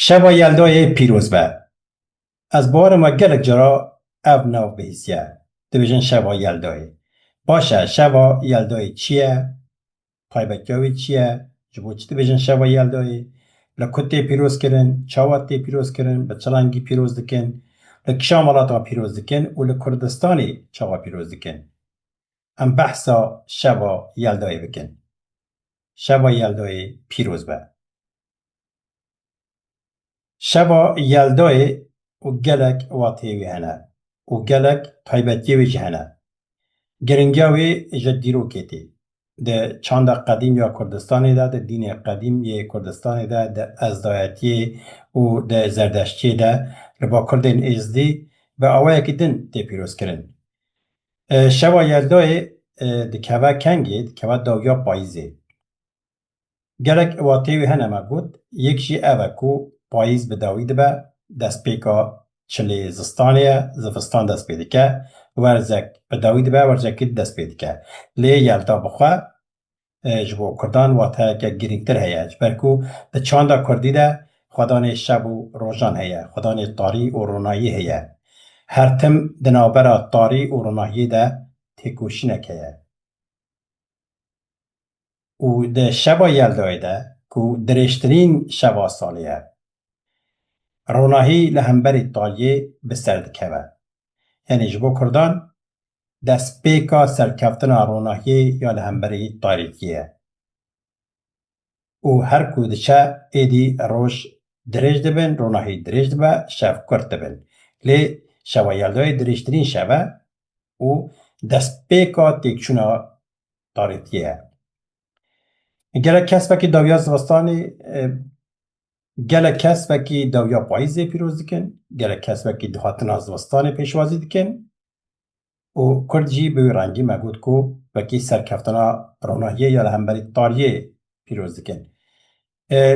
شبا یلدای پیروز به از بار ما گلک جرا او نو بهیسیه دویژن شبا یلدای باشه شبا یلدای چیه؟ پایبکیاوی چیه؟ جبو چی دویژن شبا یلدای لکتی پیروز کرن، چاواتی پیروز کرن، بچلانگی پیروز دکن لکشامالاتا پیروز دکن و لکردستانی چاوا پیروز دکن ام بحثا شبا یلدای بکن شبا یلدای پیروز به شبا یلدای و گلک واتیوی هنه و گلک تایبتیوی جهنه گرنگاوی جدیرو کتی ده چند قدیم یا کردستانی ده ده دین قدیم یا کردستانی ده ده ازدایتی و ده زردشتی ده لبا کردین ازدی به آوه که دن ده پیروز کرن شبا یلدای ده کوا کنگی ده کوا داویا پاییزی گلک واتیوی هنه ما گود یک جی اوه کو پاییز به داوید به دست پیکا چلی زستانیه زفستان دست پیده که ورزک به داوید به ورزکی دست پیده که لی یلدا بخواه جبو کردان واته که گرینگتر هیه جبرکو ده چاندا کردی ده خودان شب و روژان هیه خودان تاری و رونایی هیه هر تم دنابرا تاری و رونایی ده تکوشی نکیه و ده شبا یلدای ده کو درشترین شبا سالیه روناهی لهمبری تاریه بسر دکوه یعنی جبو کردان دست پیکا سرکفتنا روناهی یا لهمبری تاریکیه و هر کودشه ایدی روش درج دبن روناهی درج دبه شف کرد دبن لی شبا یلدای درشترین شبه و دست پیکا تکشونا تاریکیه گره کس وکی داویا زوستانی گله کس وکی داویا پاییزی پیروز دکن گله کس وکی دهاتنا زوستانی پیشوازی دکن و کرد جی به رنگی مگود کو وکی سرکفتنا روناهیه یا لهمبری تاریه پیروز دکن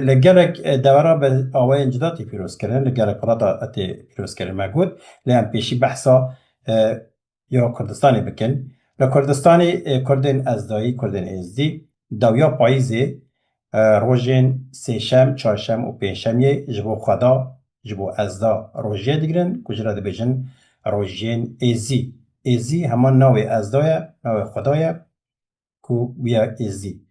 لگرک دورا به آوای انجداتی پیروز کردن لگرک پراتا اتی پیروز کردن مگود لهم پیشی بحثا یا کردستانی بکن لکردستانی کردن ازدایی کردن ازدی داویا پاییزی روژین سیشم، چهارشم و پنجشمیه جبو خدا جبو ازدا روژیه دیگرن کجرا دبیجن روژین ایزی ایزی همان ناوی ازدایه ناوی خدایه کو بیا ایزی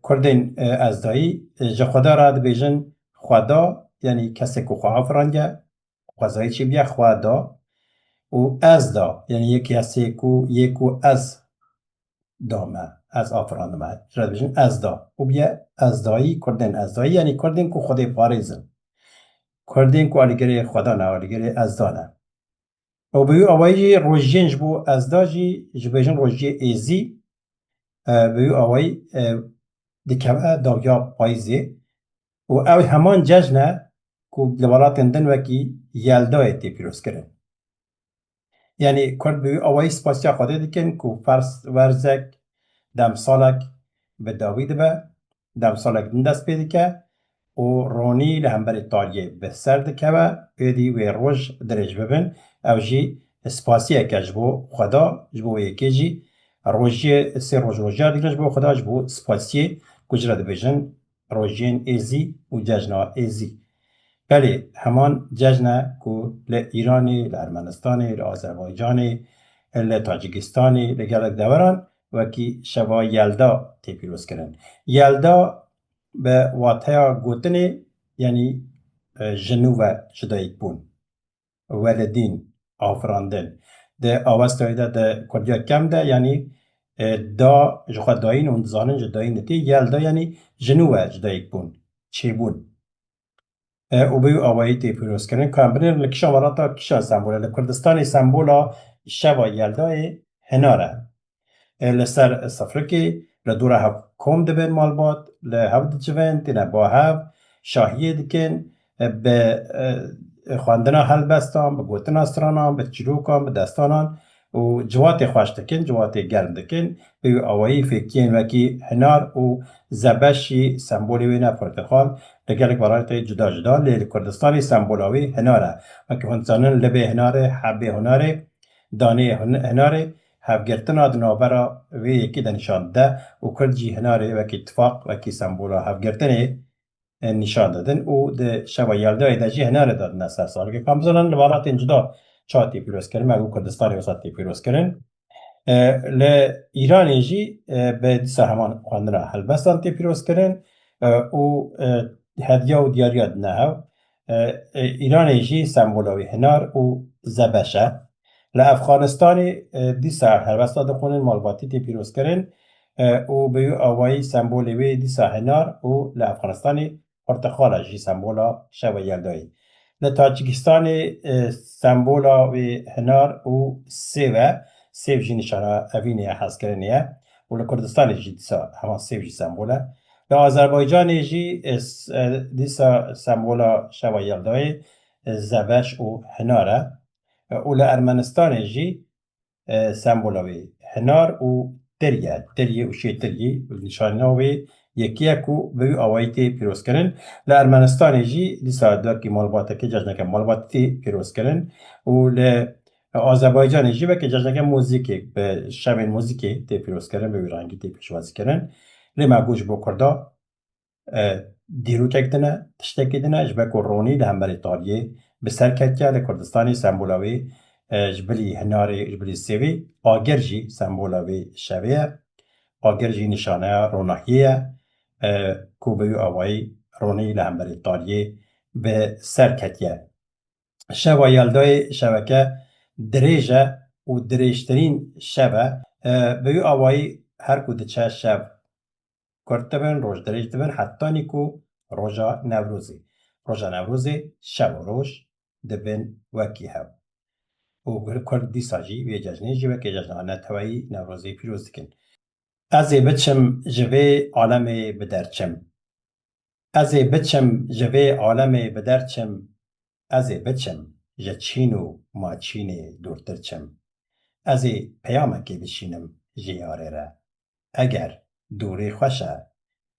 کردین ازدایی جا خدا را دبیجن خدا یعنی کسی که خواه فرانگه خوزایی چی بیا خدا و ازدا یعنی یکی هستی که یکو از دامه از آفراندمه جا دبیجن ازدا و بیا ازدایی کردین ازدایی یعنی کردین که خودی پاریزن کردین که آلیگری خدا نه آلیگری ازدا نه و بیو آوایی روژین جبو ازدا جی جبیجن روژی ایزی بیو آوایی دکمه داویا پاییزی و او همان جشنه که لولاتین دن وکی یلدای تی پیروز کرن یعنی کرد بیو آوایی سپاسیا خوده دیکن که فرس ورزک دم سالک به داوید به دم سالک دن دست پیده که و رونی لهمبری تاریه به سر دکه و ایدی و روش درج ببن او جی سپاسیه که جبو خدا جبو یکی جی روژی سی روژ روژه دیگه جبو خدا جبو سپاسیه کجرا دبیجن روژین ایزی و جشنا ایزی بله همان جشنه که لإیرانی، لارمنستانی، لآذربایجانی، لتاجیکستانی، لگلک دوران وکی شبا یلدا تی پیروز کرن یلدا به واتیا گوتنی یعنی جنوب جدایک بون ولدین آفراندن ده آوستایی ده کردیا کم ده یعنی دا جخوا داین و زانن جداین نتی یلدا یعنی جنوب جدایک بون چی بون و بیو آوایی تی پیروز کرن که برین لکشان وراتا کشان سمبوله لکردستانی سمبولا شبا یلدای هناره لسر سفرکی لدور هف کوم دبن مالبات لهف دجوین تینا با هف شاهیه دکن به خواندنا هل بستان به گوتنا استرانان به چروکان به دستانان و جوات خوش دکن جوات گرم دکن به آوایی فکرین وکی هنار و زبشی سمبولی وینا پرتخال لگرک برایت جدا جدا لیل کردستانی سمبولاوی هناره وکی هنسانن لبه هناره حبه هناره دانه هناره هفگرتنا دنابرا وی یکی دنشان ده و کرد جی هناره وکی اتفاق وکی سمبولا هفگرتنه نشان دادن و ده شوا یلدای ده جی هنر دادن سر سال که کامزنان لبارات جدا چاتی پیروز کردن مگو کردستانی وسطی پیروز کردن ل ایران جی به دیسا همان خواندنا هلبستان تی پیروز کردن و هدیه و دیاریات نه ایران جی سمبولاوی هنر و زبشه ل افغانستان دیسا هلبستا دخونن مالباتی تی پیروز کردن و به آوایی سمبولی وی دیسا هنر و ل افغانستان پرتخال جی سمبولا شو یلدایی ل تاجیکستان سمبولا وی هنر و سیوه سیو جی نشانه اوینه حس کرنیه و ل کردستان جی دیسا همان سیو جی سمبوله ل آذربایجان جی دیسا سمبولا شو یلدایی زبش و هنره و ل ارمنستان جی سمبولاوی هنار و تریه و شی تریه نشاناوی یکیه کو به آوایتی پیروز کردن ل ارمنستان جی دیسا داکی مالباته که جشنک مالباتی پیروز کردن و ل آذربایجان جی به که جشنک موزیکی به شب موزیکی تی پیروز کردن به رنگی تی پیشوازی کردن ل مگوش بو کردا دیروکک دنه تشتکی دنه جبه کو رونی ده هم بریتالیه به سرکتیا ل کردستانی سمبولاوی جبلی هناری جبلی سیوی آگر جی سمبولاوی شویه آگر جی نشانه روناهیه کو به آوایی رونی له هم بریتالیه به سرکتیه شوا یلدای شبکه دریجه و دریجترین شبه به آوایی هر کود چه شب کرتبن روش دریج دبن حتی نیکو روژا نوروزی شب و روش دبن وکی هاو و کرد دیسا جی وی جشنی جی وکی جشنانه توایی نوروزی پیروز دکن ازی بچم جوی عالم بدرچم ازی بچم جوی عالم بدرچم ازی بچم جه چینو ما چین دورترچم ازی پیامکی بشینم جیاره را اگر دوری خوشه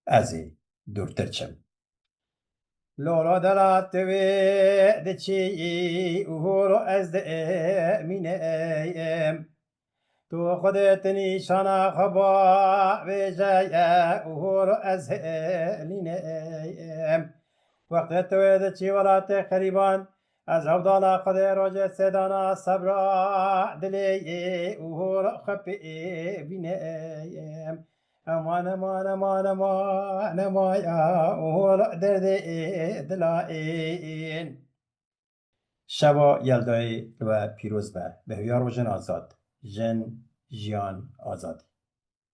ازی دورترچم لولا دلات وی دچی اوهورو از ده مینه تو خودت نیشانا خبا و جای اوهورو از لینه وقت توید چی ولات خریبان از عبدالله خود روز سدانا صبرا دلی اوهورو خپی بینه امان امان امان امان مایا اوهورو درد دلائین شوا یلدای و پیروز به هویار و جن آزاد جن جیان آزادی